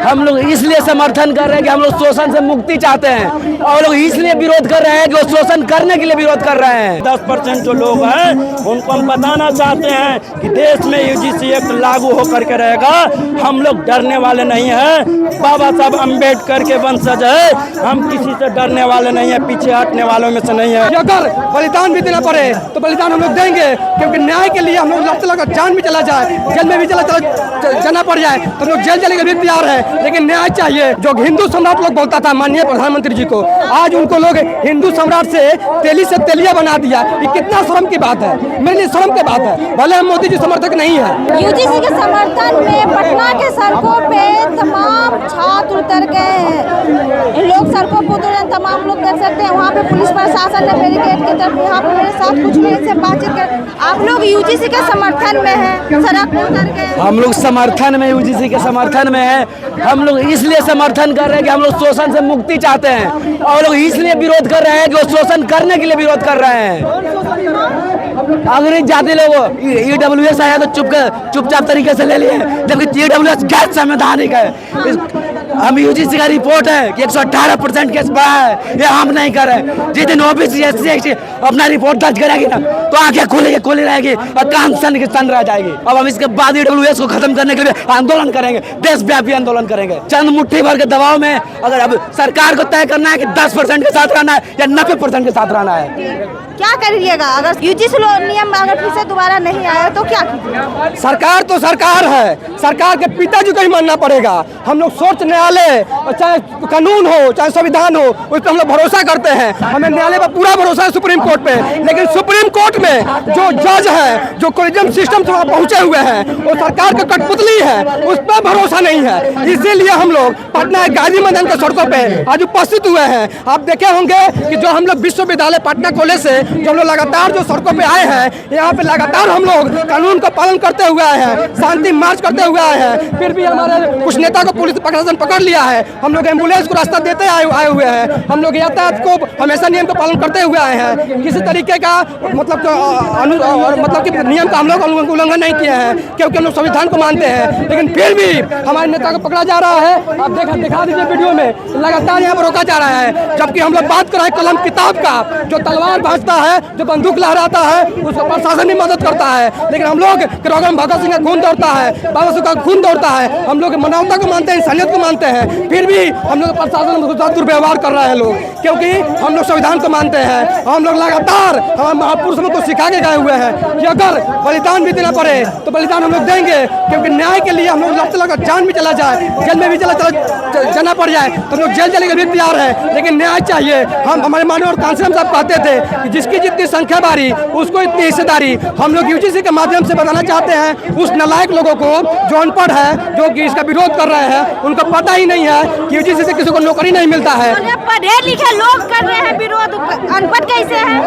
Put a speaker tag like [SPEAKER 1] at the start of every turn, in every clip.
[SPEAKER 1] हम लोग इसलिए समर्थन कर रहे हैं कि हम लोग शोषण से मुक्ति चाहते हैं और लोग इसलिए विरोध कर रहे हैं कि वो शोषण करने के लिए विरोध कर रहे हैं।
[SPEAKER 2] 10% जो लोग हैं उनको हम बताना चाहते हैं कि देश में यूजीसी एक्ट लागू होकर के रहेगा। हम लोग डरने वाले नहीं हैं। बाबा साहब अम्बेडकर के वंशज है, हम किसी से डरने वाले नहीं है, पीछे हटने वालों में से नहीं है।
[SPEAKER 3] अगर बलिदान भी देना पड़े तो बलिदान हम लोग देंगे, क्योंकि न्याय के लिए हम लोग लड़ते लड़कर जान भी चला जाए, जेल में भी जाना पड़ जाए तो हम लोग जेल चले के भी तैयार है, लेकिन न्याय चाहिए। जो हिंदू सम्राट लोग बोलता था माननीय प्रधानमंत्री जी को, आज उनको लोग हिंदू सम्राट से तेली से तेलिया बना दिया। ये कितना शर्म की बात है, मेरे लिए शर्म की बात है। भले हम मोदी जी समर्थक नहीं है।
[SPEAKER 4] यूजीसी के समर्थन में पटना के सड़कों पे तमाम छात्र उतर गए हैं। लोग सड़कों पर उतर रहे, तमाम लोग देख सकते हैं। वहाँ पे पुलिस प्रशासन ने बैरिकेड की तरफ, यहाँ पे मेरे साथ कुछ नहीं से बातचीत कर। आप लोग यूजीसी के समर्थन में हैं, सड़क पर उतर गए।
[SPEAKER 1] हम लोग समर्थन में, यूजीसी के समर्थन में है। हम लोग इसलिए समर्थन कर रहे हैं कि हम लोग शोषण से मुक्ति चाहते हैं और लोग इसलिए विरोध कर रहे हैं कि वो शोषण करने के लिए विरोध कर रहे हैं। अगर जाति लोग ईडब्ल्यूएस आया तो चुपचाप तरीके से ले लिए, जबकि ईडब्ल्यूएस गैर संवैधानिक है। हम यूजीसी का रिपोर्ट है कि 118% केस बढ़ा है, ये हम नहीं कर रहे। जिस दिन ओबीसी एससी अपना रिपोर्ट दर्ज करेगी ना तो आंखें खुली रहेगी और कान सन रह जाएगी। अब हम इसके बाद ईडब्ल्यूएस को खत्म करने के लिए आंदोलन करेंगे, देशव्यापी आंदोलन करेंगे। चंद मुट्ठी भर के दबाव में अगर अब सरकार को तय करना है कि 10% के साथ रहना है या 90% के साथ रहना है।
[SPEAKER 4] क्या करिएगा अगर यूजीसी नियम अगर फिर से दोबारा नहीं आया तो क्या कीजिएगा?
[SPEAKER 3] सरकार तो सरकार है, सरकार के पिताजी को ही मानना पड़ेगा। हम लोग सर्वोच्च न्यायालय, चाहे कानून हो चाहे संविधान हो, उस पर हम लोग भरोसा करते हैं। हमें न्यायालय पर पूरा भरोसा है, सुप्रीम कोर्ट पे। लेकिन सुप्रीम कोर्ट में जो जज है, जो कोलिजियम सिस्टम से वहाँ पहुंचे हुए हैं, वो सरकार का कठपुतली है, उस पर भरोसा नहीं है। इसीलिए हम लोग पटना गांधी मैदान के सड़कों पे आज उपस्थित हुए हैं। आप देखे होंगे कि जो हम लोग विश्वविद्यालय पटना कॉलेज से जो हम लोग लगातार जो सड़कों पे आए हैं, यहाँ पे लगातार हम लोग कानून का पालन करते हुए आए हैं, शांति मार्च करते हुए आए हैं। फिर भी हमारे कुछ नेता को पुलिस प्रशासन पकड़ लिया है। हम लोग एम्बुलेंस को रास्ता देते आए हुए हैं। हम लोग यातायात को हमेशा नियम का पालन करते हुए आए हैं। किसी तरीके का मतलब कि नियम का हम लोग उल्लंघन नहीं किए हैं, क्योंकि हम लोग संविधान को मानते हैं। लेकिन फिर भी हमारे नेता को पकड़ा जा रहा है। आप दिखा दीजिए वीडियो में, लगातार यहाँ पर रोका जा रहा है। जबकि हम लोग बात कर रहे हैं कलम किताब का, जो तलवार भाजता है, जो बंदूक लहराता है, उसको प्रशासन भी मदद करता है। लेकिन हम लोग भगत सिंह का खून दौड़ता है, बाबा साहब का खून दौड़ता है। हम लोग मानवता को मानते हैं, इंसानियत को मानते हैं, फिर भी हम लोग प्रशासन के साथ दुर्व्यवहार कर रहे हैं लोग, क्योंकि हम लोग संविधान को मानते हैं। हम लोग लगातार हमारे महापुरुषों को सिखा के गए हुए हैं कि अगर बलिदान भी देना पड़े तो बलिदान हम लोग देंगे, क्योंकि न्याय के लिए हम लोग लड़ते लड़कर जान भी चला जाए, जेल में भी जाना पड़ जाए तो हम लोग जेल चले के भी तैयार है, लेकिन न्याय चाहिए। हम हमारे माननीय कांसीराम साहब कहते थे कि जिसकी जितनी संख्या बारी उसको इतनी हिस्सेदारी। हम लोग यूजीसी के माध्यम से बताना चाहते हैं उस नालायक लोगों को जो अनपढ़ है, जो कि इसका विरोध कर रहे हैं, उनको पता ही नहीं है कि यूजीसी से किसी को नौकरी नहीं मिलता है।
[SPEAKER 4] पढ़े लिखे लोग कर रहे हैं विरोध, अनपढ़ कैसे है?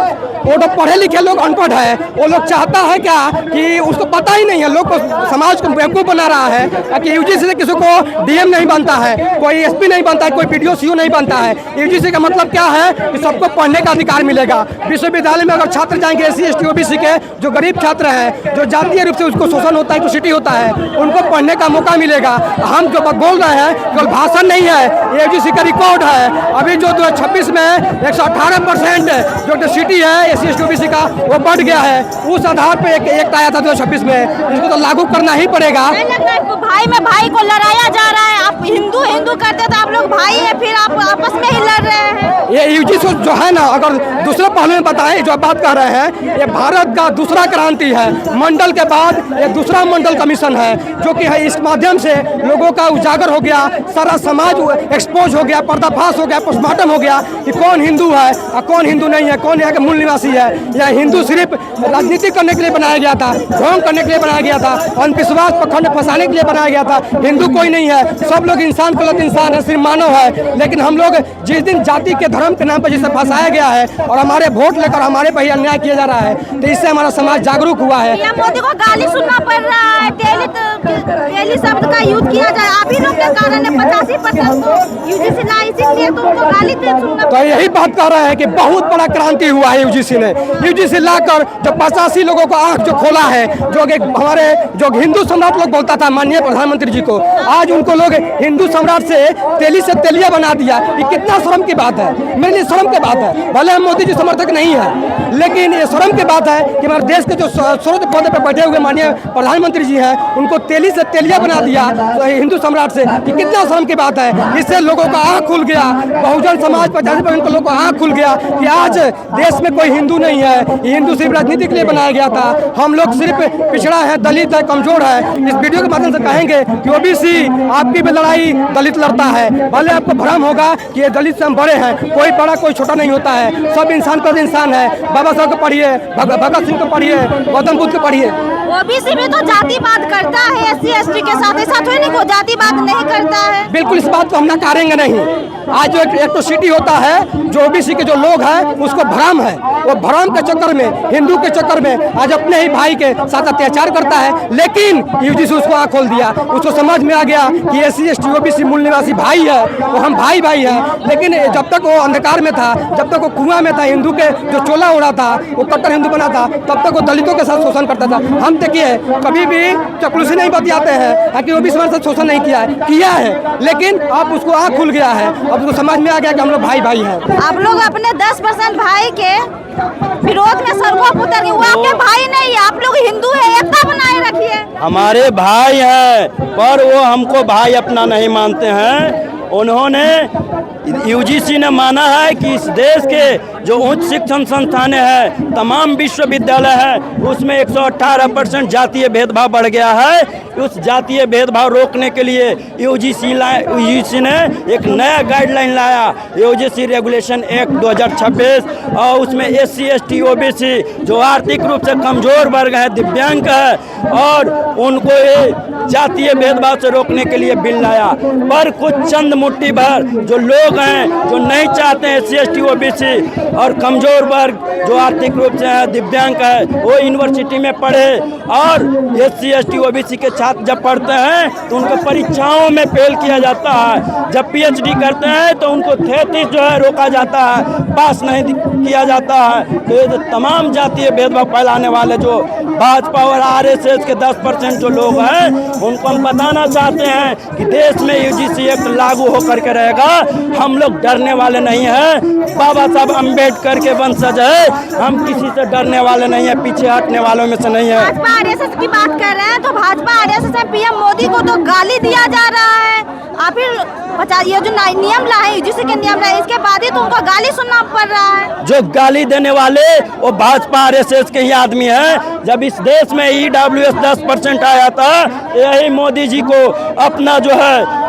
[SPEAKER 3] वो तो पढ़े लिखे लोग अनपढ़ है। वो लोग चाहता है क्या कि उसको पता ही नहीं है, लोग को समाज को बेवकूफ बना रहा है कि यूजीसी से किसी को डीएम नहीं बनता है, कोई एसपी नहीं बनता है, कोई पीडीओ सीओ नहीं बनता है। यूजीसी का मतलब क्या है कि सबको पढ़ने का अधिकार मिलेगा। विश्वविद्यालय में अगर छात्र जाएंगे एससी एसटी ओबीसी के, जो गरीब छात्र हैं, जो जातीय रूप से उसको शोषण होता है, एक्सक्लूसिविटी होता है, उनको पढ़ने का मौका मिलेगा। हम जो बोल रहे हैं केवल भाषण नहीं है, ये यूजीसी का रिकॉर्ड है। अभी जो 2026 में 118% जो इंटरसिटी है एससी एसटी ओबीसी का, वो बढ़ गया है। उस आधार पे एक आया था 2026 में, इसको तो लागू करना ही पड़ेगा।
[SPEAKER 4] भाई में भाई को लड़ाया जा रहा है। आप हिंदू हिंदू करते तो आप लोग भाई है, फिर आप आपस में ही लड़ रहे हैं।
[SPEAKER 3] ये यूजीसी जो है ना, अगर दूसरे पहलू में बताएं, जो बात कर रहे हैं, ये भारत का दूसरा क्रांति है। मंडल के बाद ये दूसरा मंडल कमीशन है, जो कि है इस माध्यम से लोगों का उजागर हो गया, सारा समाज एक्सपोज हो गया, पर्दाफाश हो गया, पोस्टमार्टम हो गया कि कौन हिंदू है और कौन हिंदू नहीं है, कौन यहाँ के मूल निवासी है। यह हिंदू सिर्फ राजनीति करने के लिए बनाया गया था, ढोंग करने के लिए बनाया गया था, अंधविश्वास पखंड फंसाने के लिए बनाया गया था। हिंदू कोई नहीं है, सब लोग इंसान गलत इंसान है, सिर्फ मानव है। लेकिन हम लोग जिस दिन जाति के धर्म धर्म के नाम पर जिसे फंसाया गया है और हमारे वोट लेकर हमारे पर ही अन्याय किया जा रहा है, तो इससे हमारा समाज जागरूक हुआ है।
[SPEAKER 4] पीएम मोदी को गाली सुनना पड़ रहा है, तेली शब्द का यूज किया जाए, आप ही लोग के कारण 85% तो यूजीसी ना, इसीलिए तो उनको गाली सुनना।
[SPEAKER 3] तो यही बात कर रहे हैं कि बहुत बड़ा क्रांति हुआ है यूजीसी ने। यूजीसी लाकर जो 85 लोगों को आंख जो खोला है, जो हमारे जो हिंदू सम्राट लोग बोलता था माननीय प्रधानमंत्री जी को, आज उनको लोग हिंदू सम्राट से तेलिया बना दिया। ये कितना शर्म की बात है, मेरे लिए शर्म की बात है। भले हम मोदी जी समर्थक नहीं है, लेकिन ये शर्म की बात है कि हमारे देश के जो सर्वोच्च पद पर बैठे हुए माननीय प्रधानमंत्री जी हैं, उनको तेलिया बना दिया हिंदू सम्राट से। ये कितना शर्म की बात है। इससे लोगों का आँख खुल गया, बहुजन समाज पर उनको लोगों का आँख खुल गया कि आज देश में कोई हिंदू नहीं है, ये हिंदू सिर्फ राजनीति के लिए बनाया गया था। हम लोग सिर्फ पिछड़ा है, दलित है, कमजोर है। इस वीडियो के माध्यम से कहेंगे कि ओबीसी आपकी भी लड़ाई दलित लड़ता है। भले आपको भ्रम होगा कि ये दलित से हम बड़े हैं, कोई बड़ा कोई छोटा नहीं होता है, सब इंसान पर इंसान है। बाबा साहब को पढ़िए, भगत सिंह को पढ़िए, गौतम बुद्ध को पढ़िए।
[SPEAKER 4] ओबीसी में तो जातिवाद करता है, एससी एसटी के साथ, ऐसा थोड़ी नहीं को जातिवाद नहीं करता है।
[SPEAKER 3] बिल्कुल, इस बात को हम नकारेंगे नहीं। आज जो एट्रोसिटी होता है, जो ओबीसी के जो लोग हैं उसको भ्रम है, वो भ्रम के चक्कर में, हिंदू के चक्कर में आज अपने ही भाई के साथ अत्याचार करता है। लेकिन यूजीसी उसको आँख खोल दिया, उसको समझ में आ गया कि एससी एसटी ओबीसी मूल निवासी भाई है, वो हम भाई हैं। लेकिन जब तक वो अंधकार में था, जब तक वो कुआं में था, हिंदू के जो चोला उड़ा था, वो कट्टर हिंदू बना था, तब तक वो दलितों के साथ शोषण करता था। हम देखिए कभी भी चपलूसी नहीं बतियाते हैं कि ओबीसी हमारे साथ शोषण नहीं किया है, लेकिन अब उसको आँख खुल गया है, अब उसको समझ में आ गया कि हम लोग भाई हैं।
[SPEAKER 4] आप लोग अपने 10% भाई के विरोध में सड़कों पर उतर गए, वो आपके भाई नहीं है, आप लोग हिंदू है, एकता बनाए रखिए।
[SPEAKER 2] हमारे भाई हैं, पर वो हमको भाई अपना नहीं मानते हैं। उन्होंने यूजीसी ने माना है कि इस देश के जो उच्च शिक्षण संस्थान है, तमाम विश्वविद्यालय है, उसमें 118% जातीय भेदभाव बढ़ गया है। उस जातीय भेदभाव रोकने के लिए यूजीसी ने एक नया गाइडलाइन लाया, यूजीसी रेगुलेशन एक्ट 2026, और उसमें एससी एसटी ओबीसी जो आर्थिक रूप से कमजोर वर्ग है, दिव्यांग है, और उनको ये जातीय भेदभाव से रोकने के लिए बिल लाया। पर कुछ चंद मुट्ठी भर जो लोग हैं जो नहीं चाहते हैं एससी एसटी ओबीसी और कमजोर वर्ग जो आर्थिक रूप से है, दिव्यांग है, वो यूनिवर्सिटी में पढ़े, और एससी एसटी ओबीसी के छात्र जब पढ़ते हैं तो उनको परीक्षाओं में फेल किया जाता है। जब पीएचडी करते हैं तो उनको 33 जो है रोका जाता है, पास नहीं किया जाता है। तो ये तमाम जातीय भेदभाव फैलाने वाले जो भाजपा और आरएसएस के 10% जो लोग हैं, उनको हम बताना चाहते हैं कि देश में यूजीसी एक्ट लागू होकर के रहेगा। हम लोग डरने वाले नहीं हैं, बाबा साहब अम्बेडकर के वंशज है, हम किसी से डरने वाले नहीं हैं, पीछे हटने वालों में से नहीं है।
[SPEAKER 4] भाजपा आरएसएस की बात कर रहे हैं तो भाजपा आरएसएस में पीएम मोदी को तो गाली दिया जा रहा है। आप ये जो नियम लाए, यूजीसी के नियम लाए, इसके बाद ही तो उनको गाली सुनना पड़ रहा है।
[SPEAKER 2] जो गाली देने वाले वो भाजपा आरएसएस के ही आदमी हैं। जब इस देश में ईडब्ल्यूएस 10% आया था, यही मोदी जी को अपना जो है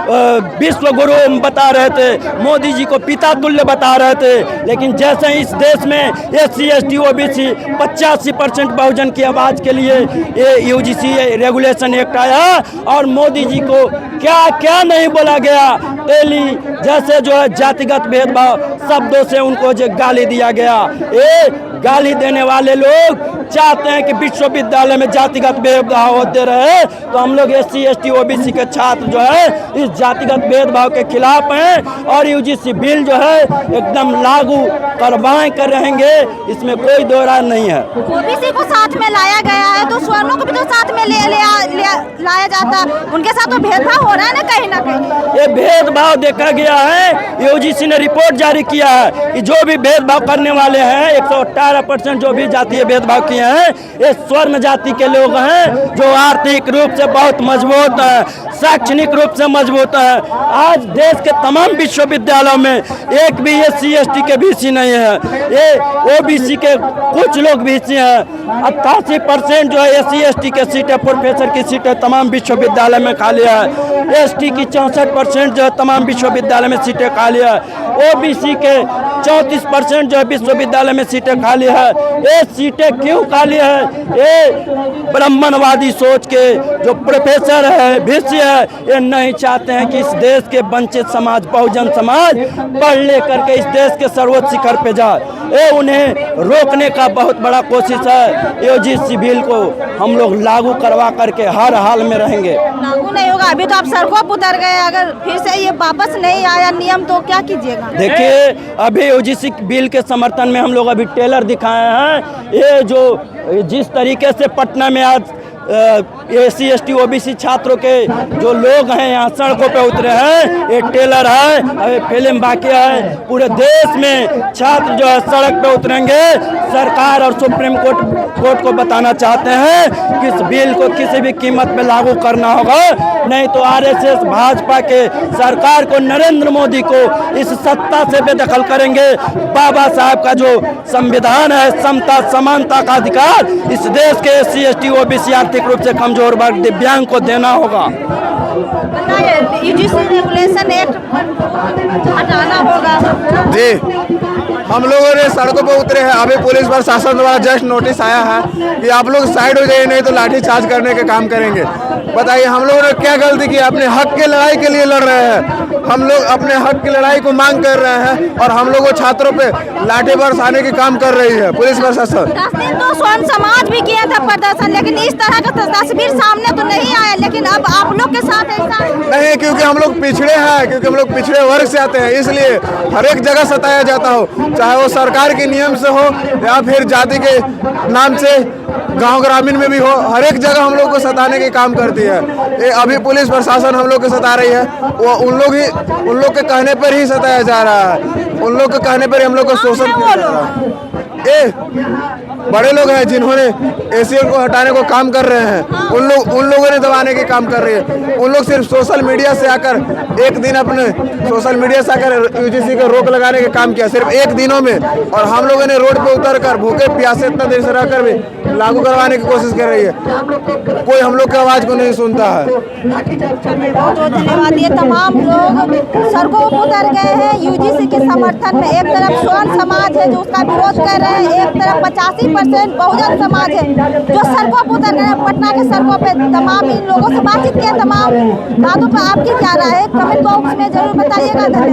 [SPEAKER 2] विश्व गुरु बता रहे थे, मोदी जी को पिता तुल्य बता रहे थे। लेकिन जैसे इस देश में एससी एसटी ओबीसी 85% बहुजन की आवाज़ के लिए ये यूजीसी रेगुलेशन एक्ट आया, और मोदी जी को क्या क्या नहीं बोला गया। तेली जैसे जो है जातिगत भेदभाव शब्दों से उनको जो गाली दिया गया। ये गाली देने वाले लोग चाहते हैं कि विश्वविद्यालय में जातिगत भेदभाव होते रहे, तो हम लोग एससी एसटी ओबीसी के छात्र जो है इस जातिगत भेदभाव के खिलाफ हैं, और यूजीसी बिल जो है एकदम लागू करवाएं कर रहेंगे, इसमें कोई दो राय नहीं है।
[SPEAKER 4] ओबीसी को साथ में लाया गया है तो स्वर्णों को भी तो साथ में लाया जाता, उनके साथ तो भेदभाव हो रहा है ना कहीं ना कहीं।
[SPEAKER 2] ये भेदभाव देखा गया है, यूजीसी ने रिपोर्ट जारी किया है कि जो भी भेदभाव करने वाले हैं, 118% जो भी जातीय भेदभाव किए हैं, ये स्वर्ण जाति के लोग हैं जो आर्थिक रूप से बहुत मजबूत है, शैक्षणिक रूप से मजबूत है। आज देश के तमाम विश्वविद्यालयों में एक भी एससी एसटी के बीसी नहीं है, ये ओबीसी के कुछ लोग बीसी हैं। 88% जो है एससी एसटी के सीटें, प्रोफेसर की सीटें तमाम विश्वविद्यालय में खाली है। एसटी की 64% जो है तमाम विश्वविद्यालय में सीटें खाली है। ओबीसी के 34% जो है विश्वविद्यालय में सीटें खाली काली है। ये सीटें क्यों काली है? ये ब्राह्मणवादी सोच के जो प्रोफेसर है, भिष्य है, ये नहीं चाहते हैं कि इस देश के वंचित समाज, बहुजन समाज पढ़ ले करके इस देश के सर्वोच्च शिखर पे जाए। ये उन्हें रोकने का बहुत बड़ा कोशिश है। यूजीसी बिल को हम लोग लागू करवा करके हर हाल में रहेंगे।
[SPEAKER 4] लागू नहीं होगा, अभी तो आप सड़कों पर उतर गए, अगर फिर से ये वापस नहीं आया नियम तो क्या कीजिएगा?
[SPEAKER 2] देखिए, अभी यूजीसी बिल के समर्थन में हम लोग अभी टेलर दिखाए हैं। ये जो जिस तरीके से पटना में आज SC ST OBC छात्रों के जो लोग हैं यहाँ सड़कों पे उतरे हैं, ये टेलर है, अभी फिल्म बाकी है। पूरे देश में छात्र जो है सड़क पे उतरेंगे। सरकार और सुप्रीम कोर्ट को बताना चाहते हैं कि इस बिल को किसी भी कीमत पे लागू करना होगा, नहीं तो RSS भाजपा के सरकार को, नरेंद्र मोदी को इस सत्ता से बेदखल करेंगे। बाबा साहब का जो संविधान है, समता समानता का अधिकार इस देश के SC ST OBC आर्थिक रूप से कमजोर वर्ग, दिव्यांग को देना होगा।
[SPEAKER 4] यूजीसी रेगुलेशन एक्ट हटाना होगा।
[SPEAKER 3] जी, हम लोगों ने सड़कों पर उतरे हैं। अभी पुलिस प्रशासन द्वारा जस्ट नोटिस आया है कि आप लोग साइड हो जाइए, नहीं तो लाठीचार्ज करने के काम करेंगे। बताइए, हम लोगों ने क्या गलती की? अपने हक के लड़ाई के लिए लड़ रहे हैं। हम लोग अपने हक की लड़ाई को मांग कर रहे हैं और हम लोग छात्रों पे लाठी बरसाने के काम कर रही है पुलिस प्रशासन।
[SPEAKER 4] 10 दिन तो स्वर्ण समाज भी किया था प्रदर्शन, लेकिन इस तरह का तस्वीर सामने तो नहीं आया। लेकिन अब आप लोग के साथ ऐसा
[SPEAKER 3] नहीं, क्योंकि हम लोग पिछड़े हैं, क्योंकि हम लोग पिछड़े वर्ग से आते हैं, इसलिए हर एक जगह सताया जाता हो, चाहे वो सरकार के नियम से हो या फिर जाति के नाम से गांव ग्रामीण में भी हो। हर एक जगह हम लोग को सताने के काम करती है। ये अभी पुलिस प्रशासन हम लोग को सता रही है, वो उन लोग के कहने पर ही सताया जा रहा है। उन लोग के कहने पर ही हम लोग को शोषण किया जा रहा है। बड़े लोग हैं जिन्होंने एशियन को हटाने को काम कर रहे हैं, उन लोगों ने दबाने के काम कर रही है। उन लोग सिर्फ सोशल मीडिया से आकर एक दिन अपने सोशल मीडिया से आकर यूजीसी को रोक लगाने के काम किया, सिर्फ एक दिनों में। और हम लोगों ने रोड पे उतर कर भूखे प्यासे इतना देर से रहकर भी लागू करवाने की कोशिश कर रही है। कोई हम लोग की आवाज को नहीं सुनता है।
[SPEAKER 4] बहुत बहुत धन्यवाद। ये तमाम लोग सड़कों पर उतर गए हैं यूजीसी के समर्थन में। एक तरफ स्वर्ण समाज है जो उसका विरोध कर रहे हैं, एक तरफ 85% बहुजन समाज है जो सड़कों पर उतर गए हैं। पटना के सड़कों पे तमाम इन लोगों से बातचीत किया, तमाम बातों पर आपकी क्या राय है? कमेंट बॉक्स में जरूर बताइएगा। धन्यवाद।